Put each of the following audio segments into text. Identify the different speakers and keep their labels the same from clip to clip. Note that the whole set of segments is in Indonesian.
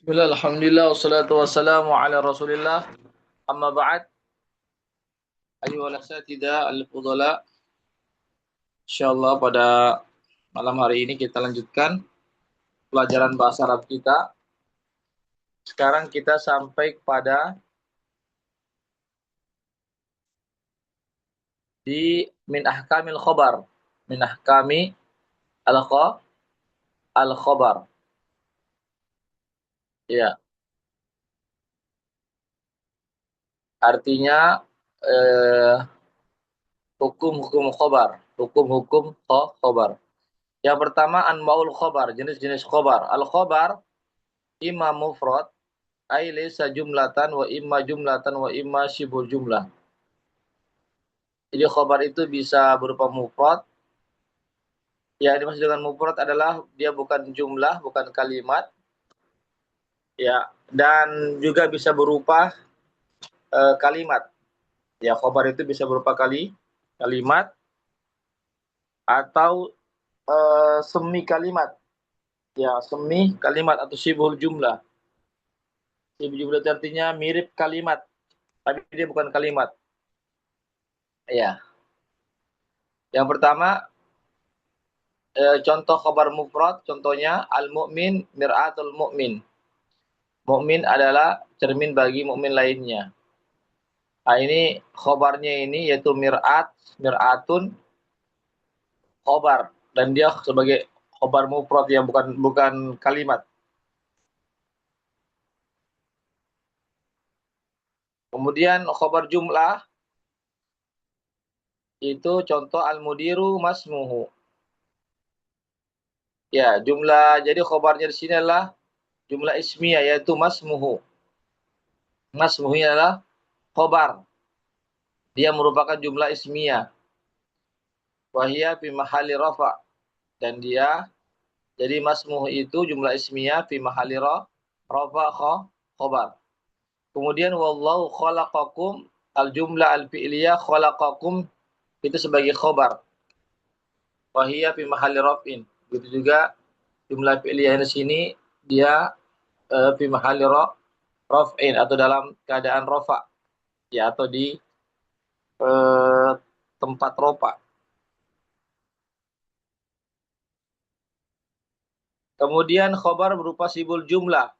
Speaker 1: Bismillah, alhamdulillah, wassalatu wassalamu ala rasulillah. Amma ba'd, ayyuhal asatidah al-fudala. Insyaallah pada malam hari ini kita lanjutkan pelajaran bahasa Arab kita. Sekarang kita sampai pada di min ahkamil khobar. Min ahkami al-khobar. Ya, artinya hukum-hukum khobar. Hukum-hukum khobar. Yang pertama anwaul khobar, jenis-jenis khobar. Al-khobar imma mufrad ay laysa jumlatan wa imma syibul jumlah. Jadi khobar itu bisa berupa mufrad. Ya, dimaksud dengan mufrad adalah dia bukan jumlah, bukan kalimat. Ya, dan juga bisa berupa kalimat. Ya, khobar itu bisa berupa kalimat atau semi kalimat. Ya, semi kalimat atau syibul jumlah. Syibul jumlah itu artinya mirip kalimat, tapi dia bukan kalimat. Ya. Yang pertama, contoh khabar mufrad, contohnya al-mu'min mir'atul mu'min. Mukmin adalah cermin bagi mukmin lainnya. Nah, ini khabarnya ini yaitu mir'atun khabar, dan dia sebagai khabar mufrad yang bukan kalimat. Kemudian khabar jumlah itu contoh al-mudiru masmuhu. Ya, jumlah, jadi khabarnya di sini adalah jumlah ismiyah yaitu masmuhu. Masmuhu adalah khabar. Dia merupakan jumlah ismiyah. Wahia fi mahalli rafa, dan dia jadi masmuh itu jumlah ismiyah fi mahalli rafa khabar. Kemudian wallahu khalaqakum, al jumlah al fi'liyah khalaqakum itu sebagai khabar. Wahia fi mahalli raf'in. Begitu juga jumlah fi'liyah di sini dia fi mahalli raf'in atau dalam keadaan rafa, ya, atau di tempat rofa. Kemudian khabar berupa sibul jumlah.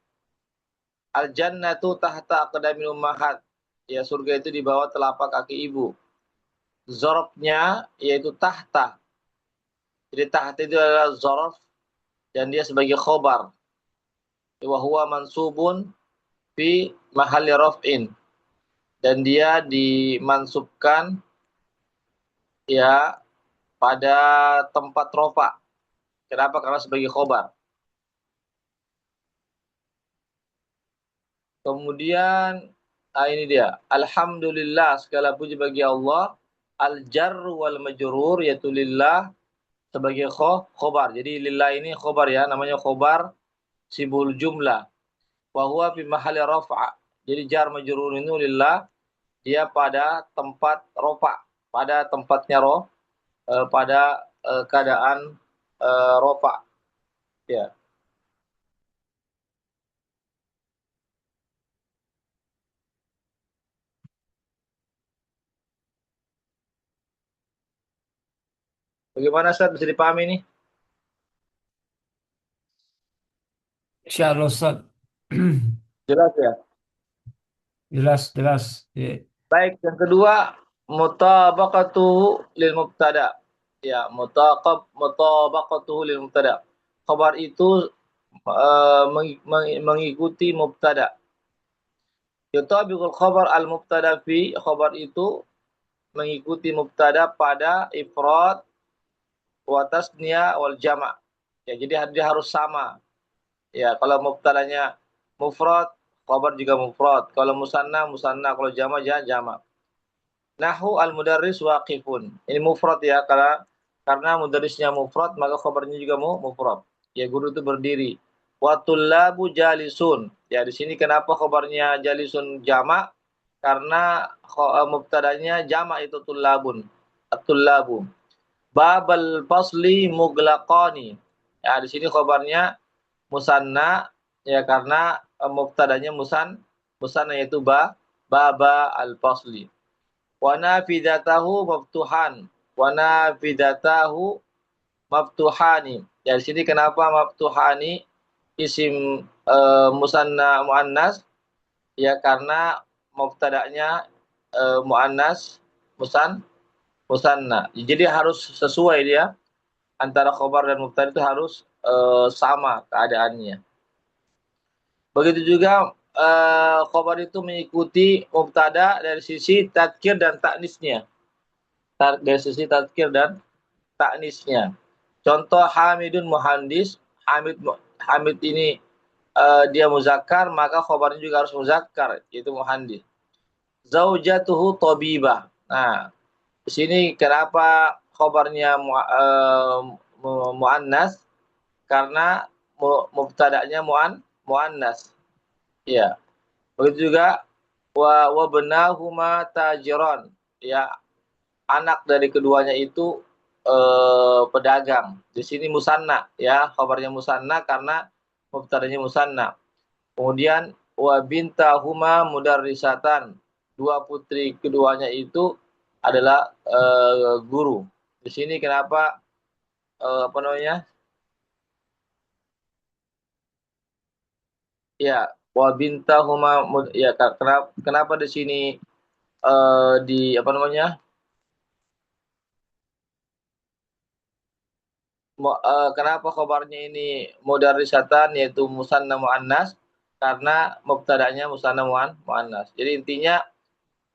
Speaker 1: Al-jannatu tahta aqdamil ummahat. Ya, surga itu di bawah telapak kaki ibu. Zorofnya yaitu tahta. Jadi tahta itu adalah zorof dan dia sebagai khobar. Wa huwa mansubun fi mahalli raf'in. Dan dia dimansubkan ya pada tempat rofa. Kenapa? Karena sebagai khobar. Kemudian ini dia. Alhamdulillah, segala puji bagi Allah. Al-jar wal majrur yaitu lillah sebagai khobar. Jadi lillah ini khobar, ya, namanya khobar sibul jumlah. Wa huwa fi mahalli raf'a. Jadi jar majrur itu lillah, dia pada tempat rofa, pada tempatnya pada keadaan rofa. Ya. Bagaimana Ustaz, bisa dipahami ini?
Speaker 2: Insyaallah Ustaz.
Speaker 1: Jelas ya?
Speaker 2: Jelas, jelas. Ya.
Speaker 1: Baik, yang kedua mutabaqatu lil mubtada. Ya, mutabaqatu lil mubtada. Khabar itu mengikuti mubtada. Yutabiqul khabar al mubtada fi, khabar itu mengikuti mubtada pada ifrad wa tasniyah wal jama'. Ya, jadi dia harus sama. Ya, kalau mubtadanya mufrad, khabar juga mufrad. Kalau musanna, musanna. Kalau jama', jama'. Nahu al-mudarris waqifun. Ini mufrad, ya, karena mudarrisnya mufrad, maka khabarnya juga mufrad. Ya, guru itu berdiri. Wa tullabu jalisun. Ya, di sini kenapa khabarnya jalisun jama'? Karena mubtadanya jama' itu tullabun. At-tullabu. Babal fasli muglaqani. Ya, di sini khabarnya musanna, ya, karena mubtadanya musanna yaitu baba al-fasli. Wa nafidatahu maftuhan. Wa nafidatahu maftuhani. Ya, di sini kenapa maftuhani isim musanna muannas? Ya karena mubtada'nya muannas musanna. Jadi harus sesuai dia antara khobar dan mubtada itu harus sama keadaannya. Begitu juga khobar itu mengikuti mubtada dari sisi tadkir dan taknisnya. Dari sisi tadkir dan taknisnya. Contoh Hamidun muhandis, Hamid ini dia muzakkar, maka khobarnya juga harus muzakkar, yaitu muhandis. Zaujatuhu tabibah. Nah, di sini kenapa khobarnya muannas? Karena mubtada'nya muannas. Ya. Begitu juga wa benahuma tajiron. Ya, anak dari keduanya itu pedagang. Di sini musanna, ya, khabarnya musanna karena mubtada'nya musanna. Kemudian wa bintahuma mudarrisatan. Dua putri keduanya itu adalah guru. Di sini kenapa apa namanya? Ya, wa bintahuma ya kenapa di sini di apa namanya? Kenapa khabarnya ini mudarrisatan yaitu musanna muannas? Karena mubtada'nya musanna muannas. Jadi intinya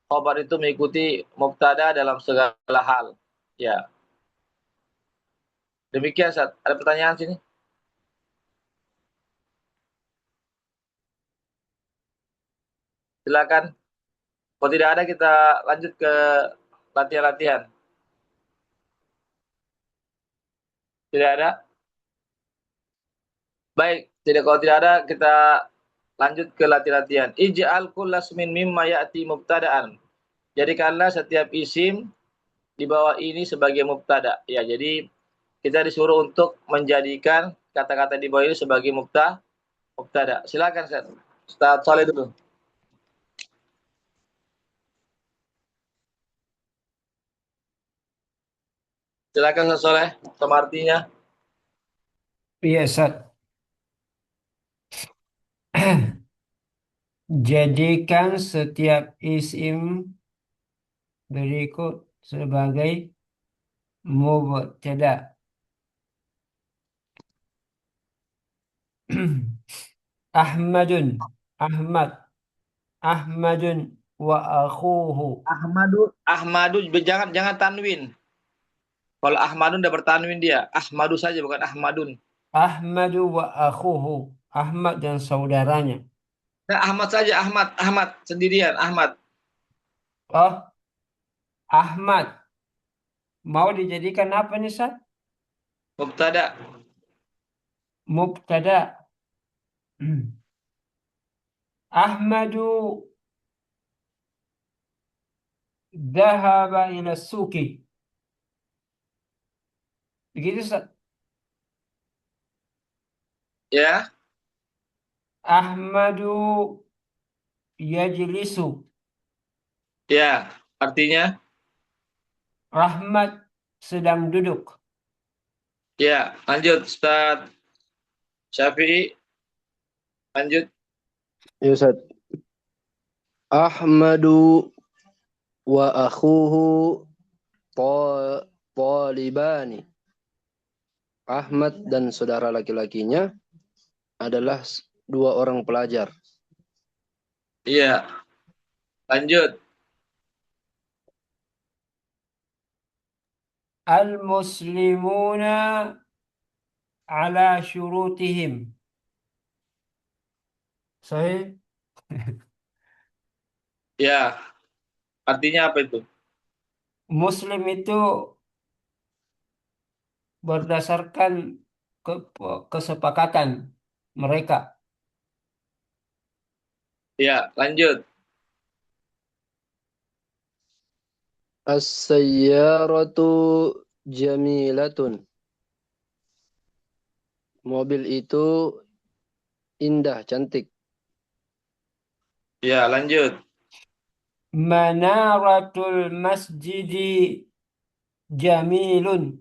Speaker 1: khabar itu mengikuti mubtada dalam segala hal. Ya. Demikian, Ustaz. Ada pertanyaan sini? Silakan. Kalau tidak ada kita lanjut ke latihan-latihan. Tidak ada? Baik, kalau tidak ada kita lanjut ke latihan-latihan. Ij'al kullasmin mimma ya'ti mubtada'an. Jadikanlah setiap isim di bawah ini sebagai mubtada. Ya, jadi kita disuruh untuk menjadikan kata-kata di bawah ini sebagai mubtada. Silakan Ustaz Saleh dulu. Silakan Ustaz Saleh, sama artinya.
Speaker 2: Iya, Ustaz. Jadikan setiap isim berikut sebagai mubtada. Ahmadun, Ahmad, Ahmadun wa akhuhu.
Speaker 1: Ahmadu jangan tanwin. Kalau Ahmadun udah bertanwin dia. Ahmadu saja bukan Ahmadun.
Speaker 2: Ahmadu wa akhuhu. Ahmad dan saudaranya.
Speaker 1: Nah, Ahmad saja, Ahmad sendirian, Ahmad.
Speaker 2: Oh, Ahmad. Mau dijadikan apa nih, Ustaz?
Speaker 1: Mubtada.
Speaker 2: Mubtada. Ahmadu dhahaba ila suki. Begitu, Ustaz.
Speaker 1: Ya,
Speaker 2: Ahmadu yajlisu.
Speaker 1: ya. Artinya,
Speaker 2: Rahmat sedang duduk.
Speaker 1: ya. Lanjut, Ustaz Syafi'i. Lanjut.
Speaker 3: Ya Ustaz. Ahmadu wa akhuhu talibani. Ahmad dan saudara laki-lakinya adalah dua orang pelajar.
Speaker 1: Iya. Lanjut.
Speaker 2: Al-muslimuna ala syurutihim. Sahih.
Speaker 1: Ya. Artinya apa itu?
Speaker 2: Muslim itu berdasarkan kesepakatan mereka.
Speaker 1: Ya, lanjut.
Speaker 3: As-sayyaratu jamilatun. Mobil itu indah, cantik.
Speaker 1: Ya, lanjut.
Speaker 2: Manaratul masjidi jamilun.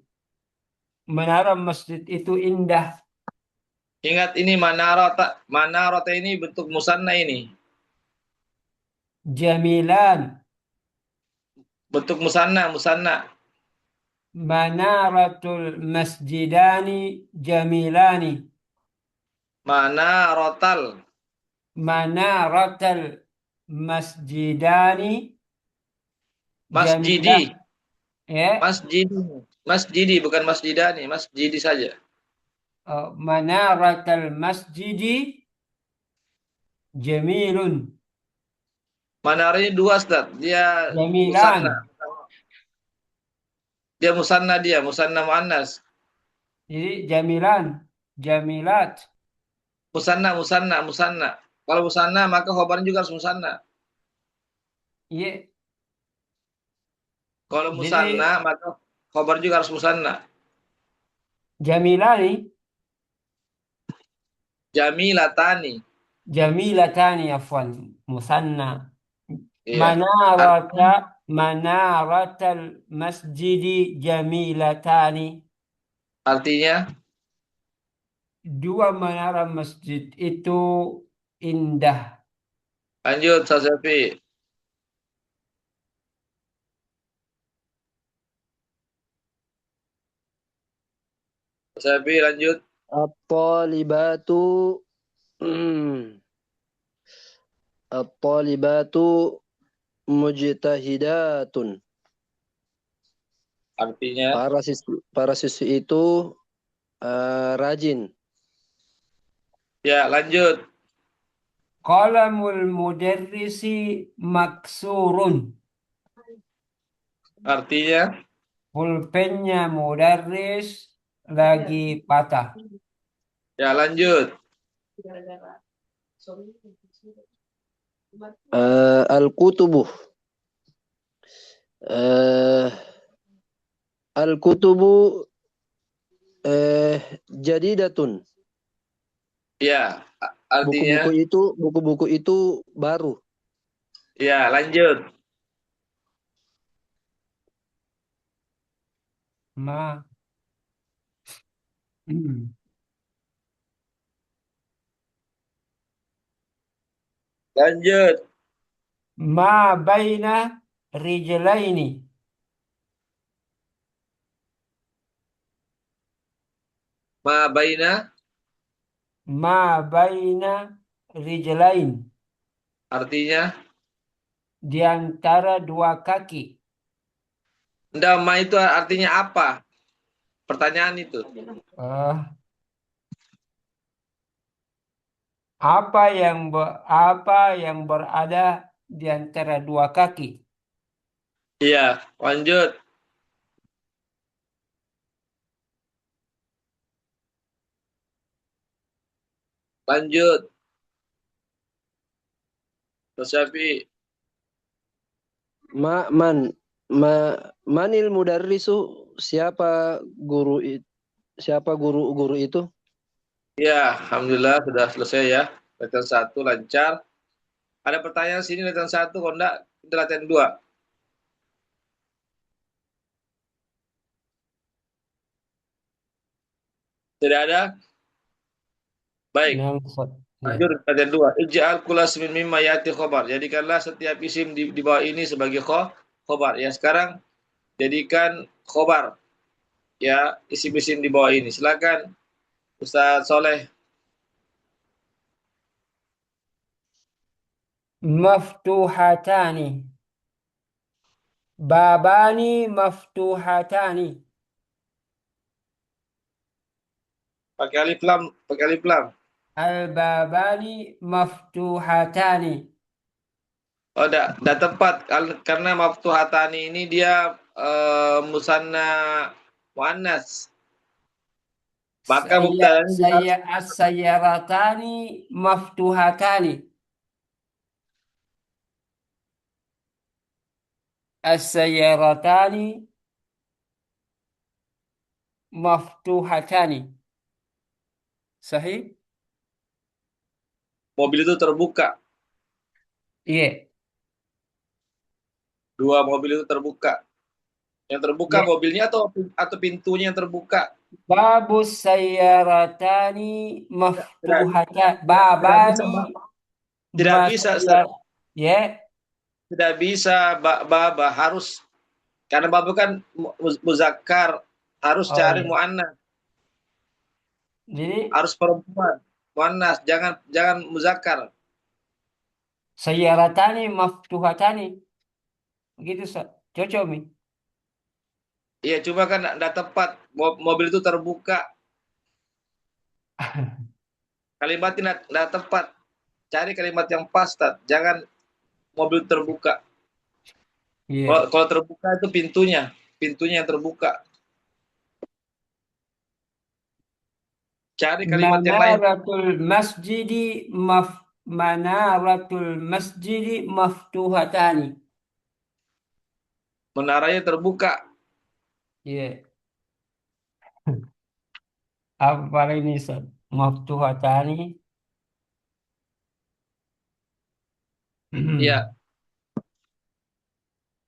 Speaker 2: Menara masjid itu indah.
Speaker 1: Ingat ini manarota. Manarota ini bentuk musanna ini.
Speaker 2: Jamilan.
Speaker 1: Bentuk musanna, musanna.
Speaker 2: Manaratul masjidani jamilani.
Speaker 1: Manarotal.
Speaker 2: Manaratul masjidani
Speaker 1: Masjidi.
Speaker 2: jamilan. Ya.
Speaker 1: Masjidi. Masjidi, bukan masjidani. Masjidi saja.
Speaker 2: Manaratul masjidi jamilun.
Speaker 1: Manar ini dua, Ustaz. Dia musanna.
Speaker 2: Jamilan.
Speaker 1: Dia musanna dia. Musanna muannas.
Speaker 2: Jadi jamilan. Jamilat.
Speaker 1: Musanna, musanna, musanna. Kalau musanna, maka khobarnya juga harus musanna.
Speaker 2: Iya.
Speaker 1: Kalau musanna,
Speaker 2: Jadi
Speaker 1: maka khobar juga harus musanna.
Speaker 2: jamilani.
Speaker 1: Jamilatani.
Speaker 2: Jamilatani afwan. Musanna.
Speaker 1: Iya.
Speaker 2: Manarata. Manaratal masjidi jamilatani.
Speaker 1: Artinya,
Speaker 2: Dua menara masjid itu indah.
Speaker 1: lanjut, Sasafi. Sasafi, lanjut.
Speaker 3: At-talibatu hmm, at-talibatu mujtahidatun.
Speaker 1: Artinya,
Speaker 3: Para siswi itu rajin.
Speaker 1: ya, lanjut.
Speaker 2: Qalamul mudarrisi maksurun.
Speaker 1: Artinya,
Speaker 2: Pulpennya mudarris lagi patah.
Speaker 1: ya, lanjut.
Speaker 3: Al-kutubu eh, al-kutubu jadidatun.
Speaker 1: Ya, artinya,
Speaker 3: Buku-buku itu baru.
Speaker 1: ya, lanjut.
Speaker 2: Ma. Hmm.
Speaker 1: Lanjut.
Speaker 2: Ma baina rijlaini.
Speaker 1: Ma baina,
Speaker 2: Ma baina rijlain.
Speaker 1: artinya,
Speaker 2: Di antara dua kaki.
Speaker 1: enggak, ma itu artinya apa? Pertanyaan itu.
Speaker 2: Eh, apa yang berada di antara dua kaki?
Speaker 1: Iya, lanjut. Lanjut. Sasafi.
Speaker 3: Ma man ma manil mudarrisu, siapa guru itu?
Speaker 1: Ya, alhamdulillah sudah selesai ya. Latihan 1 lancar. Ada pertanyaan sini latihan 1, kalau enggak, kita latihan 2. Tidak ada? Baik.
Speaker 2: Nah, Ustaz. Ya.
Speaker 1: Lanjut latihan 2. Ij'al kulla ismin mimma ya'ti khobar. Jadikanlah setiap isim di bawah ini sebagai khobar. Ya, sekarang jadikan khobar. Ya, isim-isim di bawah ini. Silakan Ustaz Soleh.
Speaker 2: Maftuhatani. Babani maftuhatani.
Speaker 1: Pakai alif lam, pakai alif lam.
Speaker 2: Al-babani maftuhatani.
Speaker 1: Oh, enggak tepat karena maftuhatani ini dia musanna muannas. Maka mubtada'nya juga harus
Speaker 2: As-sayyaratani maftuhatani. As-sayyaratani maftuhatani. Sahih?
Speaker 1: mobil itu terbuka.
Speaker 2: Iya,
Speaker 1: Dua mobil itu terbuka. Yang terbuka
Speaker 2: iya.
Speaker 1: mobilnya atau pintunya yang terbuka?
Speaker 2: Babus sayyaratani
Speaker 1: Tidak,
Speaker 2: maftuhatan.
Speaker 1: tidak bisa,
Speaker 2: Babani
Speaker 1: Mbak. Tidak bisa, Ustaz.
Speaker 2: masayyar. Ya,
Speaker 1: Tidak bisa, baba harus, karena baba kan muzakkar, harus
Speaker 2: oh
Speaker 1: cari
Speaker 2: iya.
Speaker 1: muannas,
Speaker 2: Jadi
Speaker 1: harus perempuan. Muannas, jangan jangan muzakkar.
Speaker 2: sayyaratani maftuhatani. Begitu, Ustaz. Cocok, Mi.
Speaker 1: Iya, cuma kan tidak tepat. Mobil itu terbuka. Kalimatnya tidak tepat. Cari kalimat yang pas, Tad. Jangan mobil terbuka. Kalau,
Speaker 2: Iya.
Speaker 1: kalau terbuka itu pintunya yang terbuka. Cari kalimat yang lain.
Speaker 2: Manaratul masjidi manaratul masjidi maftuhatani.
Speaker 1: Menaranya terbuka.
Speaker 2: Iya. Apa ini, Ustaz? Maftuhatani.
Speaker 1: Iya.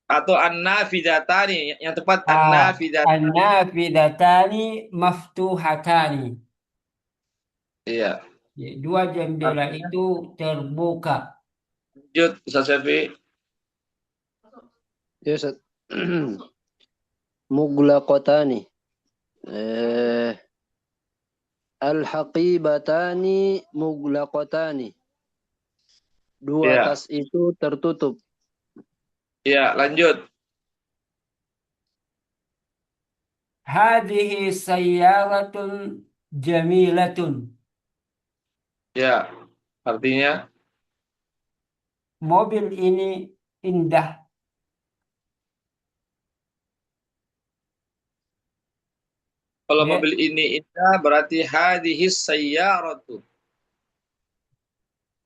Speaker 1: Atau an-nafidatani, yang tepat
Speaker 2: Ah,
Speaker 1: an-nafidatani.
Speaker 2: an-nafidatani maftuhatani.
Speaker 1: Iya.
Speaker 2: Ya, dua jendela
Speaker 1: Artinya,
Speaker 2: itu terbuka.
Speaker 1: lanjut Ustaz Syafi'i.
Speaker 3: Ya, Ustaz. Muglaqatani. Al-haqibatani muglaqatani. Dua
Speaker 1: Iya.
Speaker 3: tas itu tertutup.
Speaker 1: Iya, lanjut.
Speaker 2: Hadhihi sayyaratun jamilatun.
Speaker 1: Iya. Artinya,
Speaker 2: Mobil ini indah.
Speaker 1: kalau
Speaker 2: Ya,
Speaker 1: mobil ini indah berarti hadhis sayyaratu.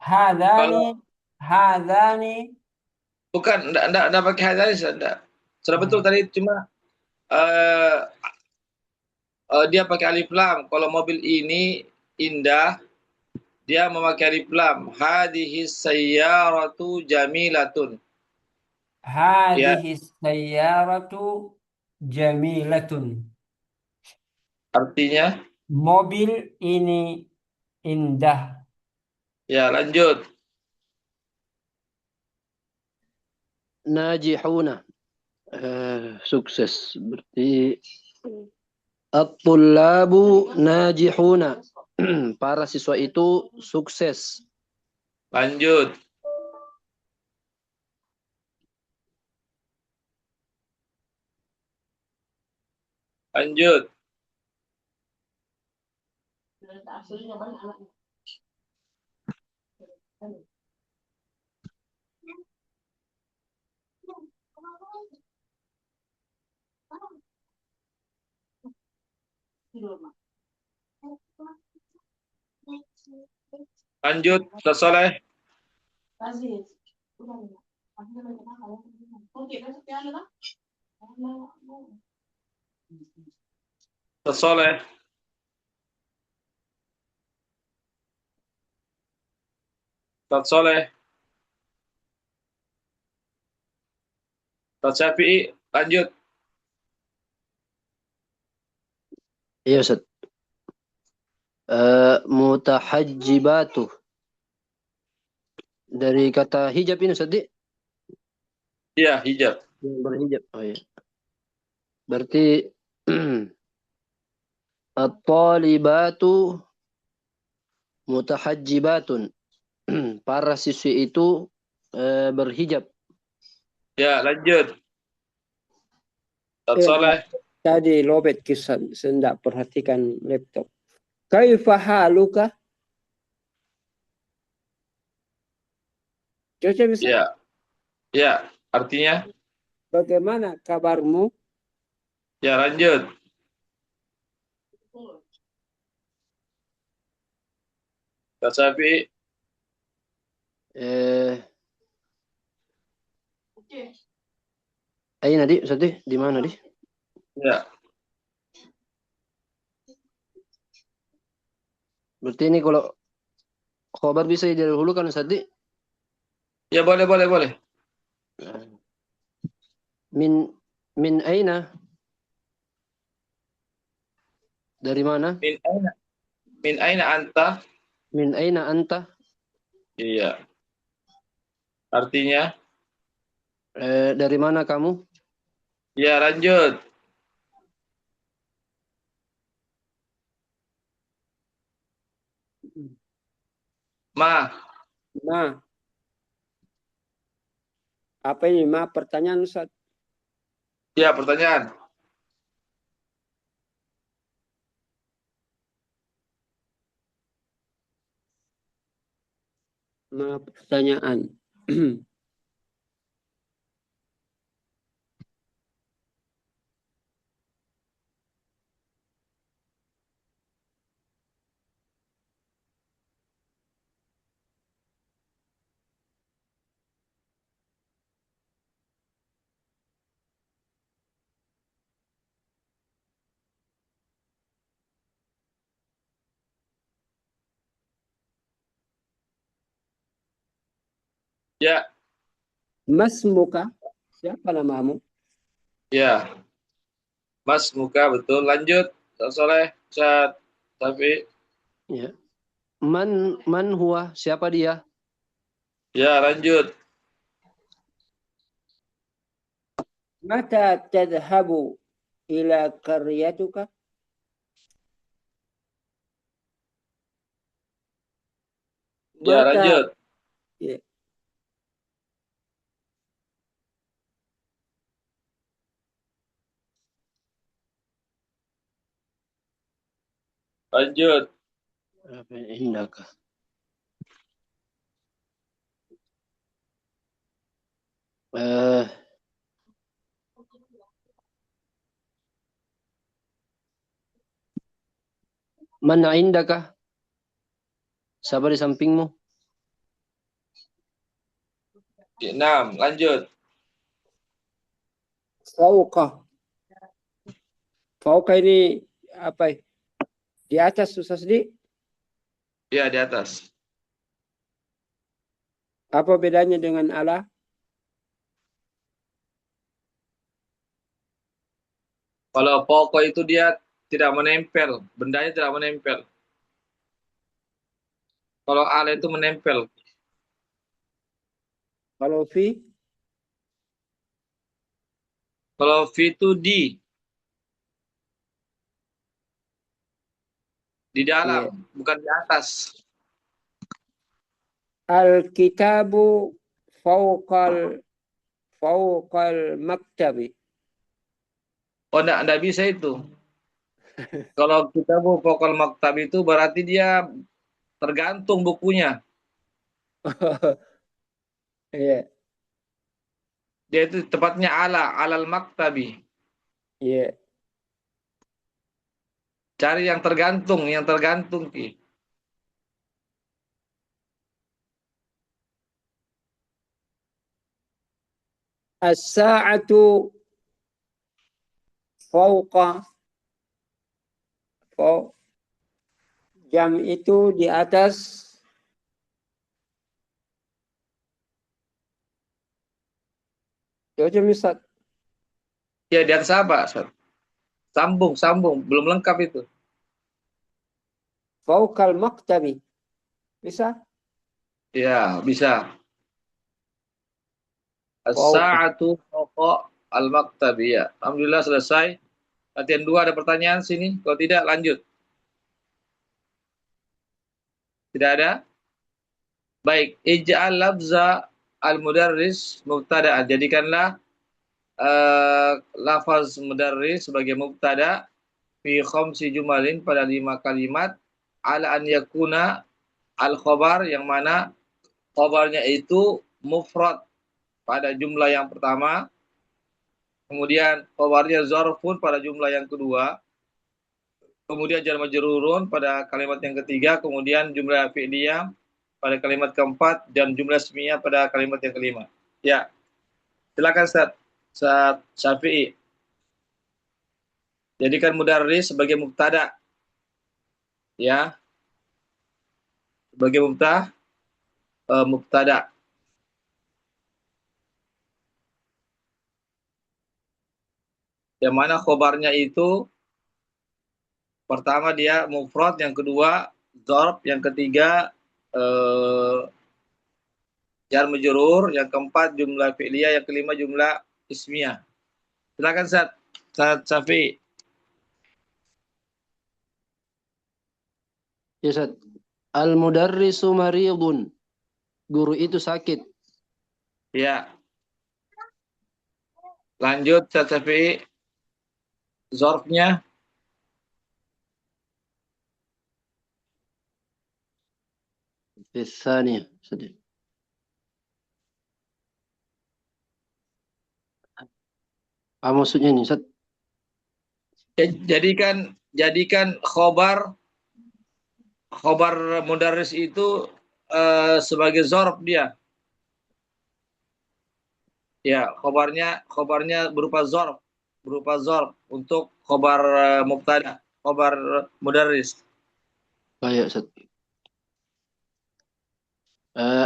Speaker 2: hadani,
Speaker 1: Kalau
Speaker 2: hadani.
Speaker 1: bukan, enggak pakai hadis, enggak. Sudah betul
Speaker 2: Ah,
Speaker 1: tadi, cuma eh, dia pakai alif lam. Kalau mobil ini indah, dia memakai alif lam. Hadhis sayyaratu jamilatun. Ya,
Speaker 2: hadhihi sayyaratu jamilatun.
Speaker 1: artinya,
Speaker 2: Mobil ini indah.
Speaker 1: ya lanjut.
Speaker 3: Najihuna. Sukses. Berarti at-tullabu najihuna. Para siswa itu sukses.
Speaker 1: Lanjut. Lanjut. Lanjut, Ustaz Soleh. Ustaz Soleh. Ustaz Soleh. Ustaz Syafi'i. Lanjut.
Speaker 3: Iya, Ustaz. Mutahajjibatu. Dari kata hijab ini, Ustaz.
Speaker 1: Iya, hijab.
Speaker 3: Yang berhijab. Oh iya. Berarti at-talibatu mutahajjibatun. Para siswi itu berhijab.
Speaker 1: Ya, lanjut. Ustaz Soleh.
Speaker 2: Tadi lobet kisah, saya tidak perhatikan laptop. Kaifa haluka? Cocok bisa?
Speaker 1: Ya, ya. Artinya,
Speaker 2: Bagaimana kabarmu?
Speaker 1: ya lanjut. Ustaz Syafi'i.
Speaker 3: Eh, Ayo Nadi, Ustaz, di mana, Di?
Speaker 1: Ya,
Speaker 3: Berarti ini kalau khobar bisa didahulukan, Ustaz.
Speaker 1: Ya boleh, boleh, boleh.
Speaker 3: Min aina? Dari mana?
Speaker 1: Min aina anta?
Speaker 3: Min aina anta?
Speaker 1: Iya. Artinya?
Speaker 3: Dari mana kamu?
Speaker 1: Ya, lanjut. Ma.
Speaker 2: Ma. Apa ini ma? Pertanyaan Ustaz.
Speaker 1: Ya, pertanyaan.
Speaker 2: Ma pertanyaan.
Speaker 1: Ya,
Speaker 2: Mas muka. Siapa namamu?
Speaker 1: ya. Mas muka betul. Lanjut. Ustaz Soleh, Ustaz Tafi.
Speaker 3: Ya. Man huwa? Siapa dia?
Speaker 1: Ya, lanjut.
Speaker 2: Mata tadhabu ila qaryatuka?
Speaker 1: Ya,
Speaker 2: Mata
Speaker 1: lanjut.
Speaker 2: ya,
Speaker 1: Lanjut.
Speaker 3: Apa indaka? Eh, man indaka? Siapa di sampingmu?
Speaker 1: 6. Lanjut.
Speaker 2: fauqa. Fauqa ini apa? Di atas Ustaz di?
Speaker 1: Ya, di atas.
Speaker 2: Apa bedanya dengan ala?
Speaker 1: Kalau pokok itu dia tidak menempel. Bendanya tidak menempel. Kalau ala itu menempel.
Speaker 2: Kalau fi?
Speaker 1: Kalau fi itu di dalam,
Speaker 2: Iya.
Speaker 1: bukan di atas.
Speaker 2: Al-kitabu fauqal maktabi.
Speaker 1: Oh, enggak bisa itu. Kalau kita mau pokok maktab itu berarti dia tergantung bukunya.
Speaker 2: Iya,
Speaker 1: Dia itu tepatnya alal maktabi.
Speaker 2: iya.
Speaker 1: Cari yang tergantung, Ki.
Speaker 2: As-sa'atu fauqa fauq. Jam itu di atas. Coba Ustaz.
Speaker 1: Ya, di atas apa, Ustaz? Sambung, belum lengkap itu.
Speaker 2: Fauqal maktabi. Bisa?
Speaker 1: Ya, bisa.
Speaker 2: Fauqa.
Speaker 1: As-sa'atu fawqa al-maktabi. Ya. Alhamdulillah selesai. Latihan 2 ada pertanyaan sini. Kalau tidak, lanjut. Tidak ada? Baik. Ij'al lafza al-mudarris mubtada'an. Jadikanlah lafaz mudarris sebagai mubtada fi khamsi jumalin pada 5 kalimat ala an yakuna al khobar yang mana khobarnya itu mufrad pada jumlah yang pertama, kemudian khobarnya zarfun pada jumlah yang kedua, kemudian jar majrurun pada kalimat yang ketiga, kemudian jumlah fi'liyah pada kalimat keempat dan jumlah ismiyah pada kalimat yang kelima. Ya, silakan Ustaz Syafi'i. Jadikan mudarris sebagai mubtada. Ya, sebagai mubtada. Yang mana khobarnya itu pertama dia mufrad, yang kedua dzarf, yang ketiga jar majrur, yang keempat jumlah fi'liyah, yang kelima jumlah ismiyah. Silakan Ustaz Syafi'i.
Speaker 3: Ya, Ustaz. Al-mudarrisu maridun. Guru itu sakit.
Speaker 1: Ya, lanjut Ustaz Syafi'i. Zorfnya
Speaker 3: Tsaniya. Apa maksudnya ini, Ustaz?
Speaker 1: jadikan khobar mudarris itu sebagai zorf dia. Ya, khobarnya berupa zorf untuk khobar mubtada, khobar mudarris.
Speaker 3: Baik, Ustaz.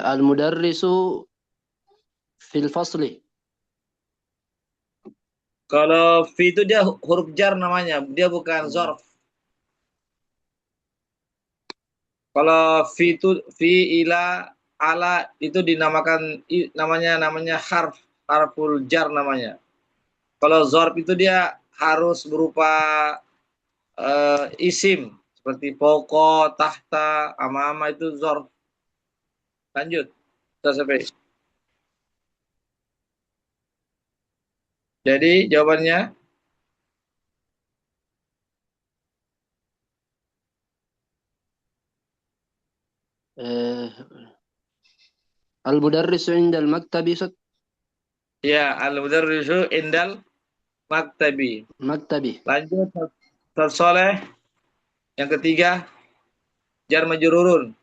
Speaker 3: Al-mudarrisu fil fasli.
Speaker 1: Kalau fi itu dia huruf jar namanya, dia bukan zorf. Kalau fi itu fi, ila, ala itu dinamakan namanya harful jar namanya. Kalau zorf itu dia harus berupa isim seperti poko, tahta, ama itu zorf. Lanjut, sampai. Jadi jawabannya
Speaker 3: Al-mudarrisu indal maktabi, Ustaz.
Speaker 1: ya al-mudarrisu indal maktabi.
Speaker 3: Maktabi.
Speaker 1: Lanjut, Ustaz Soleh. Yang ketiga, jar majrurun.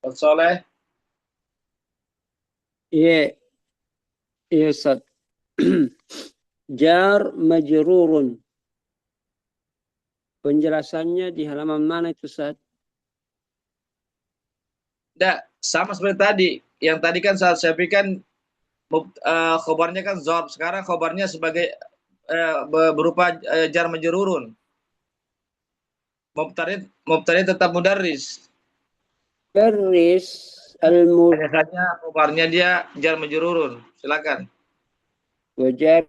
Speaker 1: Ustaz Soleh.
Speaker 2: Iya, iya Ustaz. Jar majrurun. Penjelasannya di halaman mana itu, Ustaz?
Speaker 1: Tidak, sama seperti tadi. Yang tadi kan saya sampaikan khobarnya kan zorf. Sekarang khobarnya sebagai berupa jar majrurun. Mubtadi tetap mudarris.
Speaker 2: Mudarris
Speaker 1: Hanya saja khobarnya dia jar majrurun. Silakan.
Speaker 2: wajar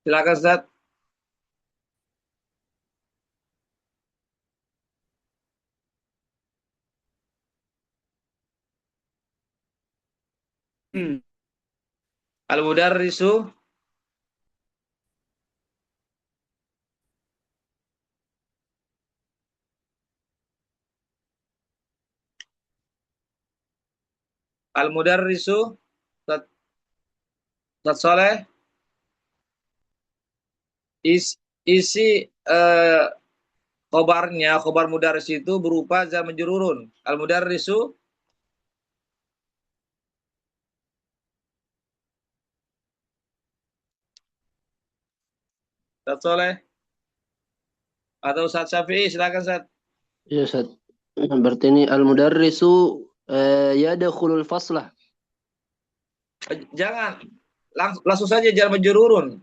Speaker 1: Silakan Ustaz. Al-mudarrisu Al-mudarrisu Ustaz Soleh, isi khobar mudarris itu berupa jar majrurun. Al-mudarrisu Ustaz Soleh atau Ustaz Syafi'i, silakan Ustaz.
Speaker 3: Ya, Ustaz. Berarti ini al-mudarrisu yadkhulul faslah.
Speaker 1: Jangan langsung saja jar majrurun.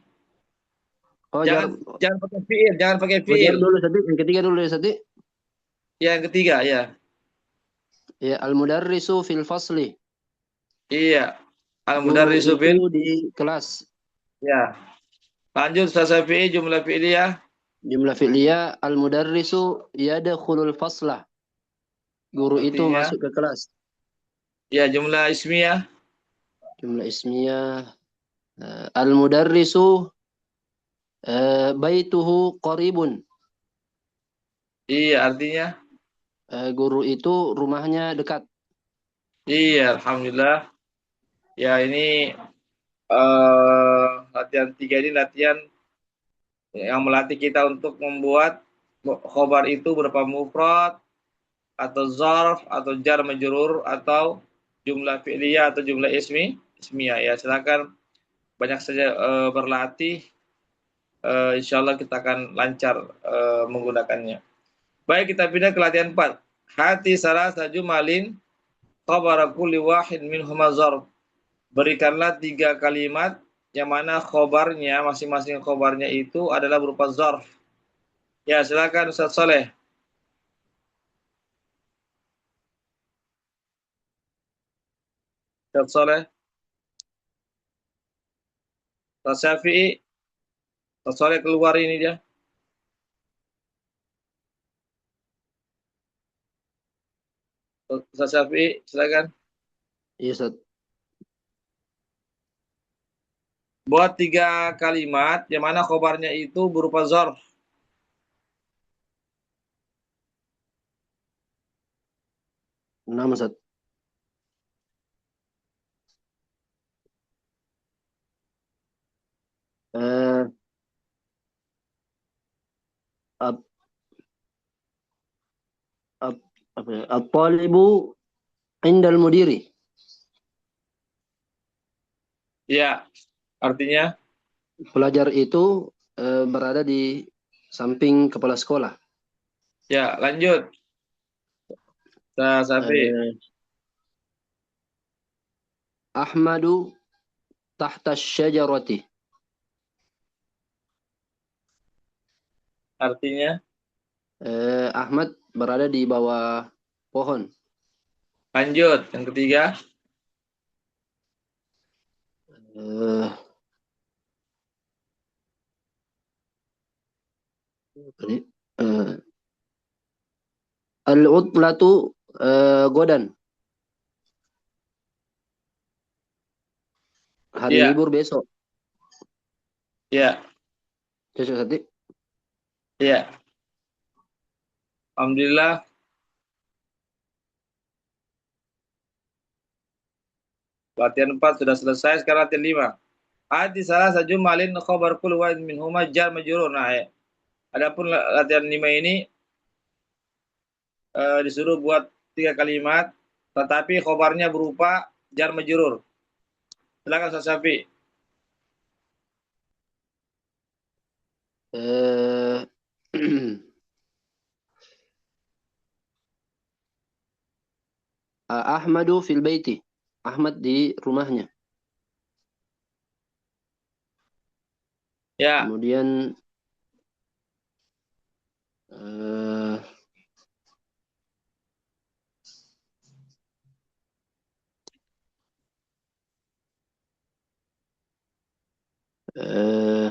Speaker 3: Oh,
Speaker 1: Jangan pakai fiil, jangan pakai
Speaker 3: jar
Speaker 1: fiil.
Speaker 3: dulu, Ustaz. Yang ketiga dulu ya, Ustaz.
Speaker 1: Ya, yang ketiga, ya.
Speaker 3: Ya, al-mudarrisu fil fasli.
Speaker 1: Iya. Al-mudarrisu fil
Speaker 3: di kelas.
Speaker 1: ya. Lanjut Ustaz Syafi'i, jumlah fi'liyah.
Speaker 3: Jumlah fi'liyah al-mudarrisu yadkhulul faslah. Guru itu
Speaker 1: Artinya,
Speaker 3: masuk ke kelas.
Speaker 1: ya, jumlah ismiyah.
Speaker 3: Jumlah ismiyah al-mudarrisu baituhu qaribun.
Speaker 1: Iya, artinya.
Speaker 3: Guru itu rumahnya dekat.
Speaker 1: Iya, alhamdulillah. Ya, ini latihan 3 ini latihan yang melatih kita untuk membuat khobar itu berupa mufrad atau zarf atau jar majrur atau jumlah fi'liyah atau jumlah ismiyah. Ya, silakan banyak saja berlatih. Insyaallah kita akan lancar menggunakannya. Baik, kita pindah ke latihan 4. Hati salah saju malin khabara kulli wahid minhuma zarf. Berikanlah 3 kalimat yang mana khobarnya, masing-masing khobarnya itu adalah berupa zarf. Ya, silakan Ustaz Soleh. Ustaz Soleh, Ustaz Syafi'i, Ustaz Soleh keluar ini dia. Ustaz Syafi'i, silakan.
Speaker 3: Iya, Ustaz.
Speaker 1: Buat 3 kalimat yang mana khobarnya itu berupa zarf.
Speaker 3: Enam, Ustaz. Eh, ap, ap, apa ya? At-talibu indal mudiri.
Speaker 1: Ya, artinya
Speaker 3: Pelajar itu berada di samping kepala sekolah.
Speaker 1: ya, lanjut. Ustaz Syafi'i.
Speaker 3: Ahmadu tahta syajarati.
Speaker 1: Artinya
Speaker 3: Ahmad berada di bawah pohon.
Speaker 1: lanjut. Yang ketiga.
Speaker 3: Eh, tadi, al-utlatu godan. Hari
Speaker 1: Iya.
Speaker 3: libur besok.
Speaker 1: Ya,
Speaker 3: Cocok, Sati?
Speaker 1: ya. Alhamdulillah. Latihan 4 sudah selesai, sekarang latihan 5. Hati salah satu malin khobar kul wahid minhuma jar majrur. Nah, ya. Adapun latihan 5 ini disuruh buat 3 kalimat, tetapi khobarnya berupa jar majrur. Silakan Ustaz Syafi'i.
Speaker 3: Eh, Ahmadu fil baiti. Ahmad di rumahnya.
Speaker 1: Ya,
Speaker 3: Kemudian eh, eh,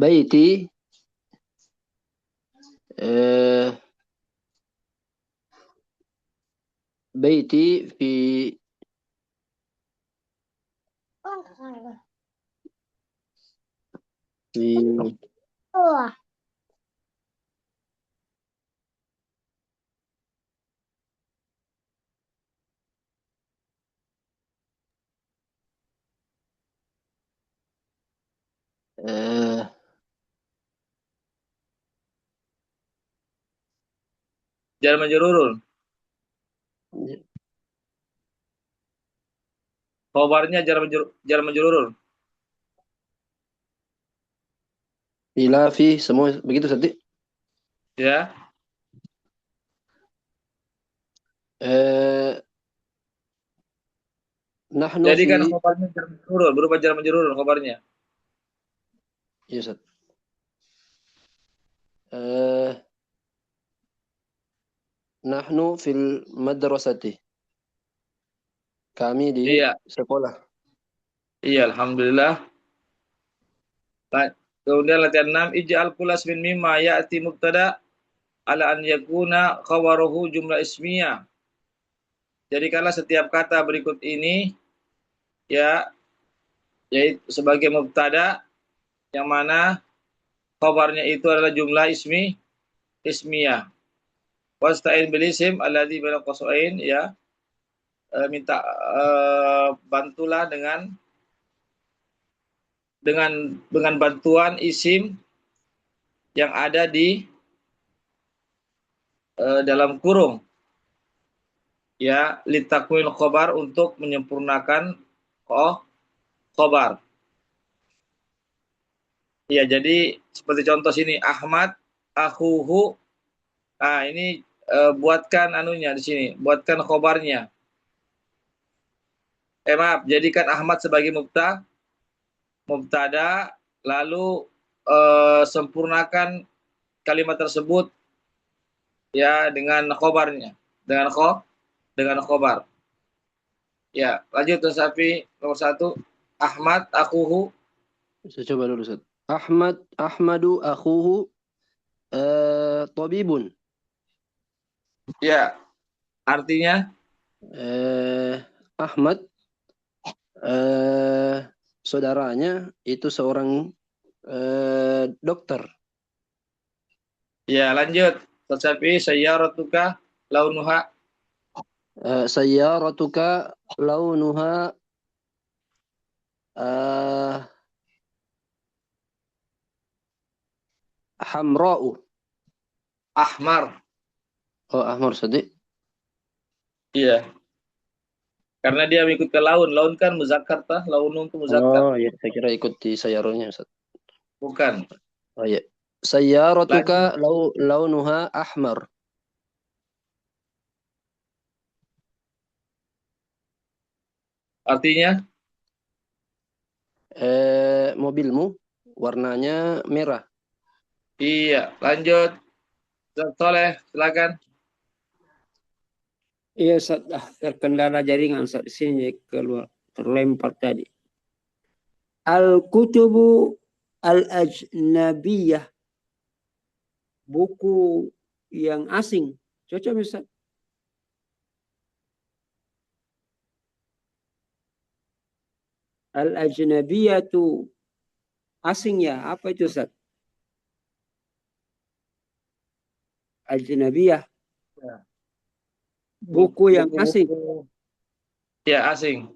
Speaker 3: baiti eh, baiti fi fi eh,
Speaker 1: jar majrurun. Khobarnya jar majrurun.
Speaker 3: ila fi semua begitu, Sati?
Speaker 1: Ya.
Speaker 3: Eh, nahnu
Speaker 1: Jadikan
Speaker 3: fi
Speaker 1: khobarnya jar majrurun, berupa jar majrurun khobarnya.
Speaker 3: ya, Sat. Eh, nahnu fil madrasati. Kami di
Speaker 1: Iya,
Speaker 3: sekolah.
Speaker 1: iya, alhamdulillah. Kemudian latihan 6, ij'al kulas min mimma ya'ti mubtada ala an yakuna khabaruhu jumlah ismiyah. Jadikanlah setiap kata berikut ini ya yaitu sebagai mubtada yang mana khabarnya itu adalah jumlah ismiyah. Wasta'in bil isim alladzi baina qausain, ya, minta bantulah dengan bantuan isim yang ada di dalam kurung, ya, litakwil khobar, untuk menyempurnakan khobar. Ya, jadi seperti contoh sini Ahmad akhuhu. Nah, ini buatkan anunya di sini, buatkan khobarnya. Maaf, jadikan Ahmad sebagai mubtada, lalu sempurnakan kalimat tersebut ya dengan khobarnya, dengan khobar. Ya, lanjut Ustaz Safi nomor 1. Ahmad akhuhu.
Speaker 3: Saya coba dulu, Ustaz. Ahmadu akhuhu tabibun.
Speaker 1: Ya, artinya
Speaker 3: Ahmad saudaranya itu seorang dokter.
Speaker 1: ya lanjut. Ustaz Safi sayyaratuka launuha.
Speaker 3: Sayyaratuka launuha hamra'u.
Speaker 1: Ahmar.
Speaker 3: Oh, ahmar Sadiq.
Speaker 1: Iya. Karena dia mengikut ke laun. Laun kan muzakkar tah, launun itu muzakkar.
Speaker 3: Oh, ya, saya kira ikut di sayaronya, Ustaz.
Speaker 1: Bukan.
Speaker 3: Oh, ya. Sayyaratuka
Speaker 1: Lanjut.
Speaker 3: launuha ahmar.
Speaker 1: Artinya
Speaker 3: Mobilmu warnanya merah.
Speaker 1: iya, lanjut. Ustaz Soleh, silakan.
Speaker 2: Iya, Ustaz, terkendala jaringan saat sini keluar terlempar tadi. Al-kutubu al-ajnabiyah, buku yang asing. Cocok, Ustaz. Al-ajnabiyah itu asing ya. Apa itu, Ustaz? Ajnabiyah,
Speaker 1: Ya.
Speaker 2: buku yang asing.
Speaker 1: Buku-buku. Ya, asing.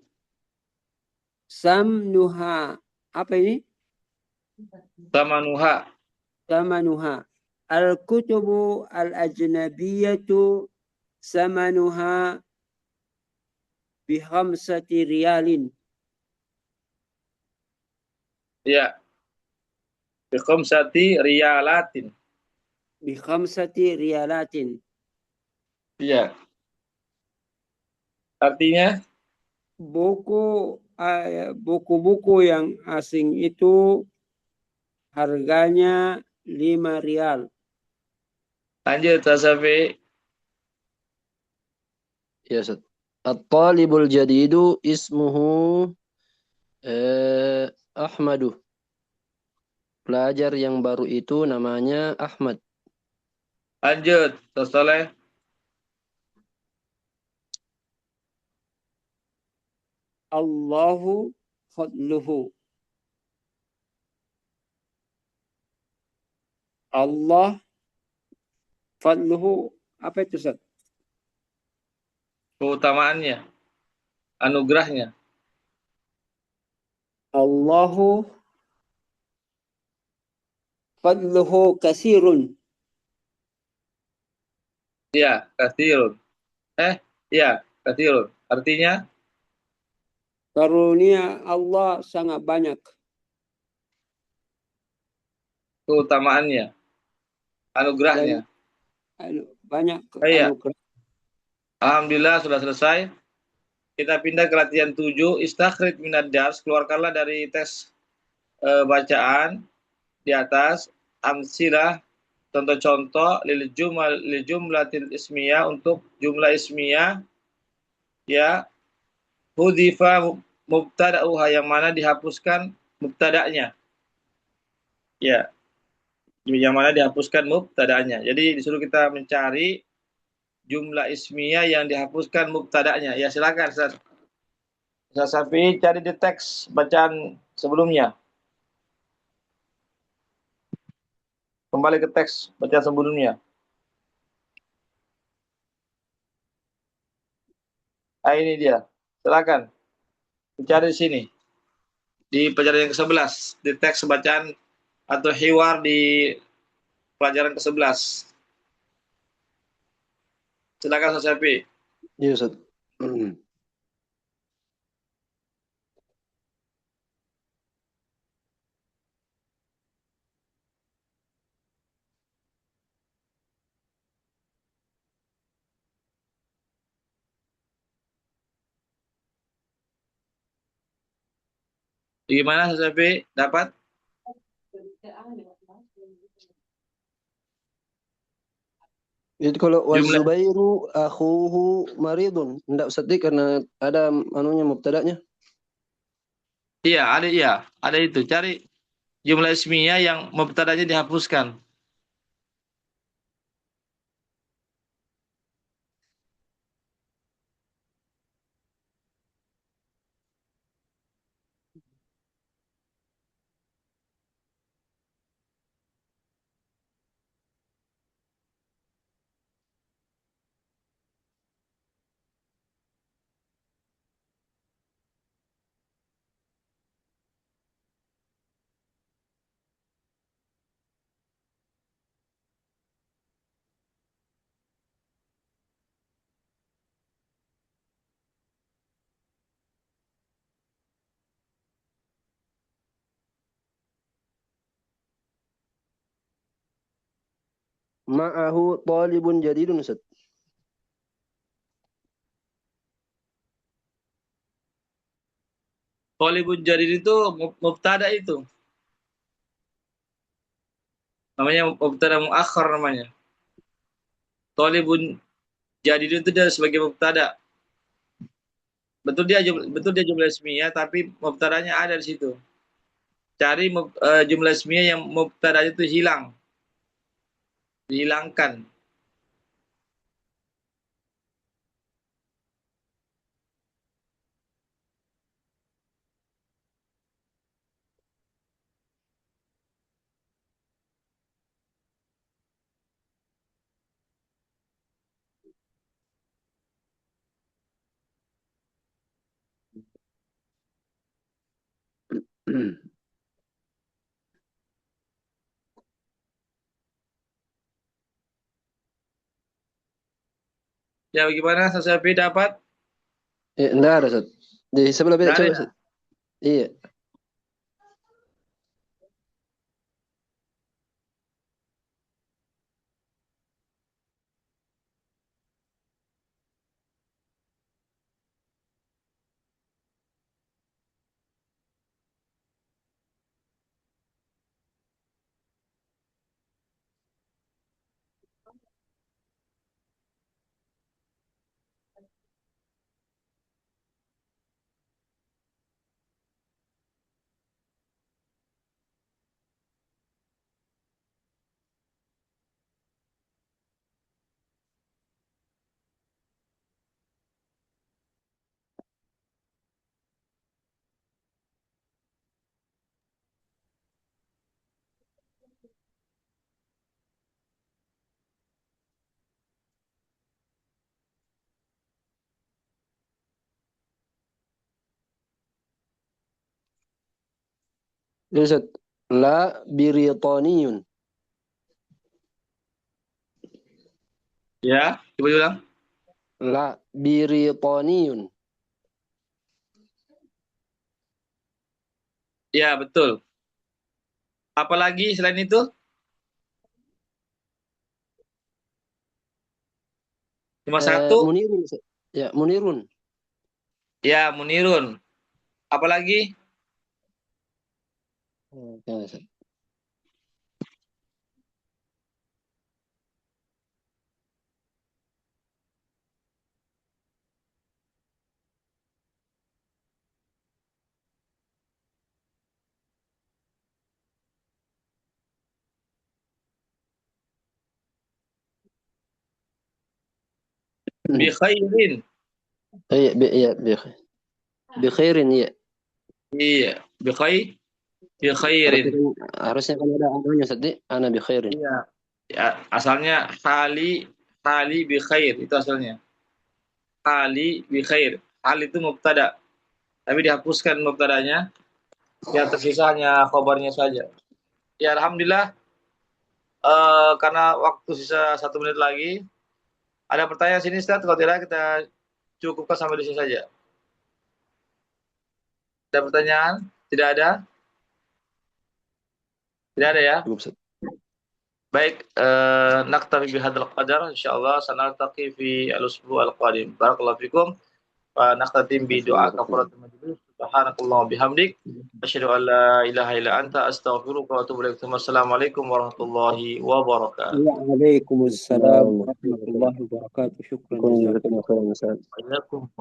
Speaker 2: Samnuha, apa ini?
Speaker 1: Tamanuha.
Speaker 2: Samanuha. Al-kutubu al-ajnabiyatu samanuha bihamsati riyalin.
Speaker 1: Ya. Biqomsati riyalatin.
Speaker 2: Bihamsati riyalatin.
Speaker 1: Iya. Artinya
Speaker 2: buku-buku yang asing itu harganya 5 rial.
Speaker 1: lanjut Ustaz Safi.
Speaker 3: Ya, Ustaz. At-talibul jadidu ismuhu Ahmadu. Pelajar yang baru itu namanya Ahmad.
Speaker 1: Lanjut Ustaz Soleh.
Speaker 2: Allahu fadluhu. Allah fadluhu. Apa itu, Ustaz?
Speaker 1: Keutamaannya, anugerahnya.
Speaker 2: Allahu fadluhu kasirun.
Speaker 1: Ya, katsirun. Ya, katsirun. Artinya
Speaker 2: Karunia Allah sangat banyak.
Speaker 1: keutamaannya, anugerahnya.
Speaker 2: Banyak
Speaker 1: Iya.
Speaker 2: anugerah.
Speaker 1: Alhamdulillah sudah selesai. Kita pindah ke latihan 7. Istakhrij minad dars. Keluarkanlah dari tes bacaan di atas amsilah, contoh-contoh lil jumlatil ismiyah, untuk jumlah ismiyah ya, hudzifa mubtada'uha, yang mana dihapuskan mubtada'nya. Ya, yang mana dihapuskan mubtada'nya. Jadi disuruh kita mencari jumlah ismiyah yang dihapuskan mubtada'nya. Ya, silakan Ustaz. Ustaz Safi cari di teks bacaan sebelumnya. Kembali ke teks bacaan sebelumnya. Ah, ini dia. Silakan. Cari di sini. Di pelajaran yang ke-11. Di teks bacaan atau hiwar di pelajaran ke-11. Silakan Ustaz Syafi.
Speaker 3: Ya, Ustaz.
Speaker 1: Gimana Safi? Dapat?
Speaker 3: Jadi kalau
Speaker 1: Jumlah.
Speaker 3: wazubairu akhuhu maridun. Enggak Ustaz karena ada anunya mubtada'nya.
Speaker 1: Iya, ada itu. Cari jumlah ismiyah yang mubtada'nya dihapuskan.
Speaker 3: Ma'ahu talibun jadidun Ustaz.
Speaker 1: Hollywood Jadid itu mubtada itu. Namanya mubtada muakhar namanya. Tolibun Jadid itu dia sebagai mubtada. Betul dia jumlah ismiyah tapi mubtadanya ada di situ. Cari jumlah ismiyah yang mubtadanya itu hilang. Dihilangkan. Ya bagaimana Safi dapat?
Speaker 3: Enggak ada Ustaz. Di sebelah beda
Speaker 1: Nggak ada
Speaker 3: coba
Speaker 1: ya?
Speaker 3: Ustaz. Iya. Jadi Ustaz, la biritaniyun.
Speaker 1: Ya, coba ulang.
Speaker 3: La biritaniyun.
Speaker 1: Ya, betul. Apalagi selain itu? Cuma satu?
Speaker 3: Munirun Ustaz. Ya, munirun.
Speaker 1: Ya, Munirun. Apalagi?
Speaker 3: Oke, Ustaz.
Speaker 1: Bi khairin.
Speaker 3: Iya, iya, bi khairin ya.
Speaker 1: Iya, bi khairin.
Speaker 3: Harusnya kan ada anunya Ustaz. Ana bi khairin.
Speaker 1: Iya. Ya, asalnya hali bi khair itu asalnya. Hali bi khair. Hal itu mubtada. Tapi dihapuskan mubtadanya. Yang tersisa hanya khobarnya saja. Ya, alhamdulillah. Karena waktu sisa 1 menit lagi. Ada pertanyaan sini Ustaz? Kalau tidak kita cukupkan sampai di sini saja. Ada pertanyaan? Tidak ada? Tidak ada ya?
Speaker 3: Cukup Ustaz.
Speaker 1: Baik, naktafi bihadzal qadar insyaallah sanaltaqi fi al-usbu' al-qadim. Barakallahu fikum wa naktatim bi du'a kafaratul majlis. Subhanakallah bihamdik. Asyhadu an la ilaha illa anta astaghfiruka wa atubu ilaik. Assalamualaikum warahmatullahi wabarakatuh.
Speaker 2: Waalaikumsalam warahmatullahi wabarakatuh. Syukran.
Speaker 3: Jazakumullah khairan, Ustaz.
Speaker 1: Waalaikumsalam.